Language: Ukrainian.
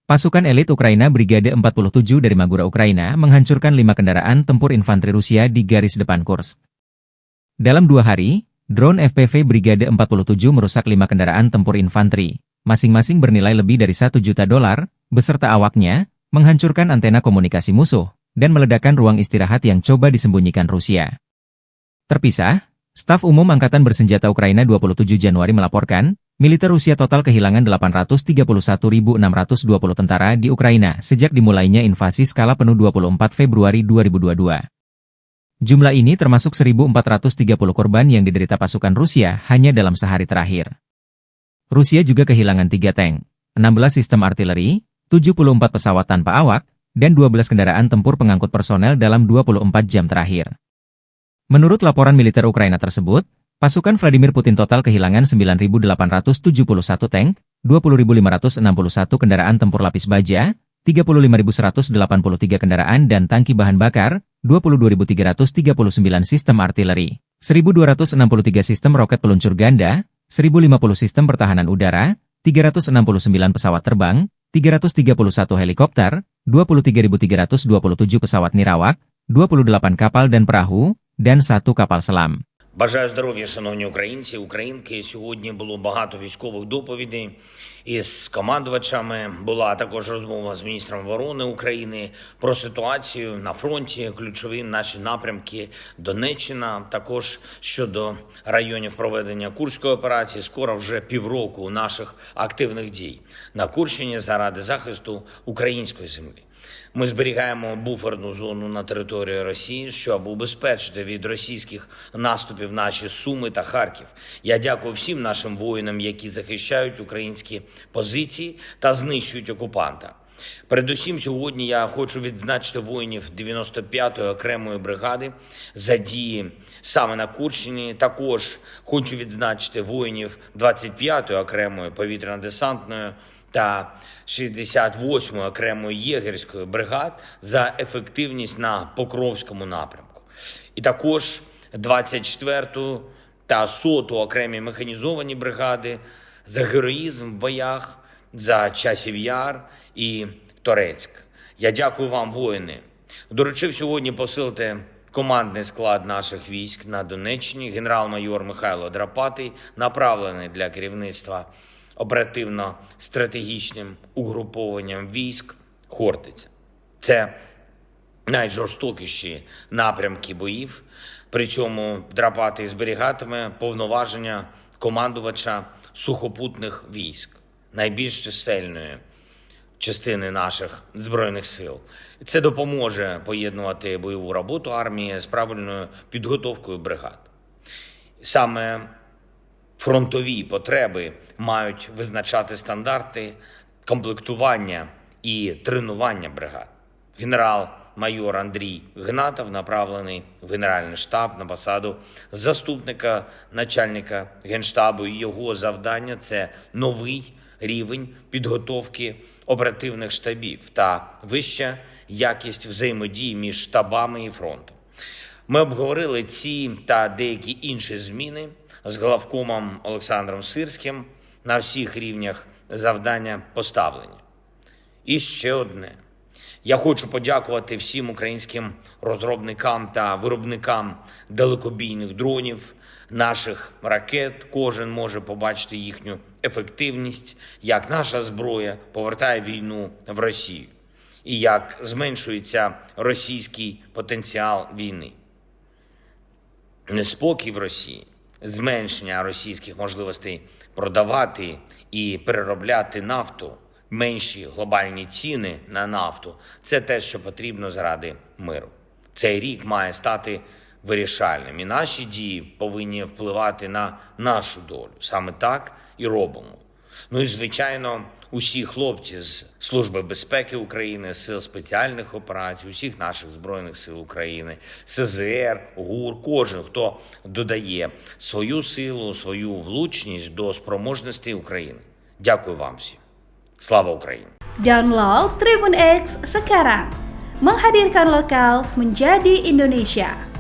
Pasukan elit Ukraina Brigade 47 dari Magura Ukraina menghancurkan 5 kendaraan tempur infanteri Rusia di garis depan Kursk. Dalam 2 hari, drone FPV Brigade 47 merusak 5 kendaraan tempur infanteri, masing-masing bernilai lebih dari $1 juta, beserta awaknya, menghancurkan antena komunikasi musuh, dan meledakkan ruang istirahat yang coba disembunyikan Rusia. Terpisah, Staf Umum Angkatan Bersenjata Ukraina 27 Januari melaporkan, militer Rusia total kehilangan 831.620 tentara di Ukraina sejak dimulainya invasi skala penuh 24 Februari 2022. Jumlah ini termasuk 1.430 korban yang diderita pasukan Rusia hanya dalam sehari terakhir. Rusia juga kehilangan 3 tank, 16 sistem artileri, 74 pesawat tanpa awak, dan 12 kendaraan tempur pengangkut personel dalam 24 jam terakhir. Menurut laporan militer Ukraina tersebut, pasukan Vladimir Putin total kehilangan 9.871 tank, 20.561 kendaraan tempur lapis baja, 35.183 kendaraan dan tangki bahan bakar, 22.339 sistem artileri, 1.263 sistem roket peluncur ganda, 1.050 sistem pertahanan udara, 369 pesawat terbang, 331 helikopter, 23.327 pesawat nirawak, 28 kapal dan perahu, dan 1 kapal selam. Бажаю здоров'я, шановні українці, українки. Сьогодні було багато військових доповідей із командувачами. Була також розмова з міністром оборони України про ситуацію на фронті, ключові наші напрямки Донеччина, також щодо районів проведення Курської операції. Скоро вже півроку наших активних дій на Курщині заради захисту української землі. Ми зберігаємо буферну зону на території Росії, щоб убезпечити від російських наступів наші Суми та Харків. Я дякую всім нашим воїнам, які захищають українські позиції та знищують окупанта. Передусім сьогодні я хочу відзначити воїнів 95-ї окремої бригади за дії саме на Курщині. Також хочу відзначити воїнів 25-ї окремої повітряно-десантної та 68-ї окремої єгерської бригад за ефективність на Покровському напрямку. І також 24-ту та 100-ту окремі механізовані бригади за героїзм в боях за Часів Яр і Торецьк. Я дякую вам, воїни. Доручив сьогодні посилити командний склад наших військ на Донеччині. Генерал-майор Михайло Драпатий направлений для керівництва оперативно-стратегічним угрупованням військ Хортиця. Це найжорстокіші напрямки боїв, при цьому Драпатий зберігатиме повноваження командувача сухопутних військ, найбільш чисельної частини наших Збройних сил. Це допоможе поєднувати бойову роботу армії з правильною підготовкою бригад. Саме фронтові потреби мають визначати стандарти комплектування і тренування бригад. Генерал-майор Андрій Гнатов направлений в Генеральний штаб на посаду заступника начальника Генштабу. І його завдання – це новий рівень підготовки оперативних штабів та вища якість взаємодії між штабами і фронтом. Ми обговорили ці та деякі інші зміни з главкомом Олександром Сирським. На всіх рівнях завдання поставлені. І ще одне. Я хочу подякувати всім українським розробникам та виробникам далекобійних дронів, наших ракет. Кожен може побачити їхню ефективність, як наша зброя повертає війну в Росію і як зменшується російський потенціал війни. Неспокій в Росії, зменшення російських можливостей продавати і переробляти нафту, менші глобальні ціни на нафту – це те, що потрібно заради миру. Цей рік має стати вирішальним, і наші дії повинні впливати на нашу долю. Саме так і робимо. Ну і, звичайно, усі хлопці з Служби безпеки України, Сил спеціальних операцій, усіх наших Збройних сил України, СЗР, ГУР, кожен, хто додає свою силу, свою влучність до спроможностей України. Дякую вам всім. Слава Україні! Download Tribun X sekarang, menghadirkan lokal menjadi Indonesia.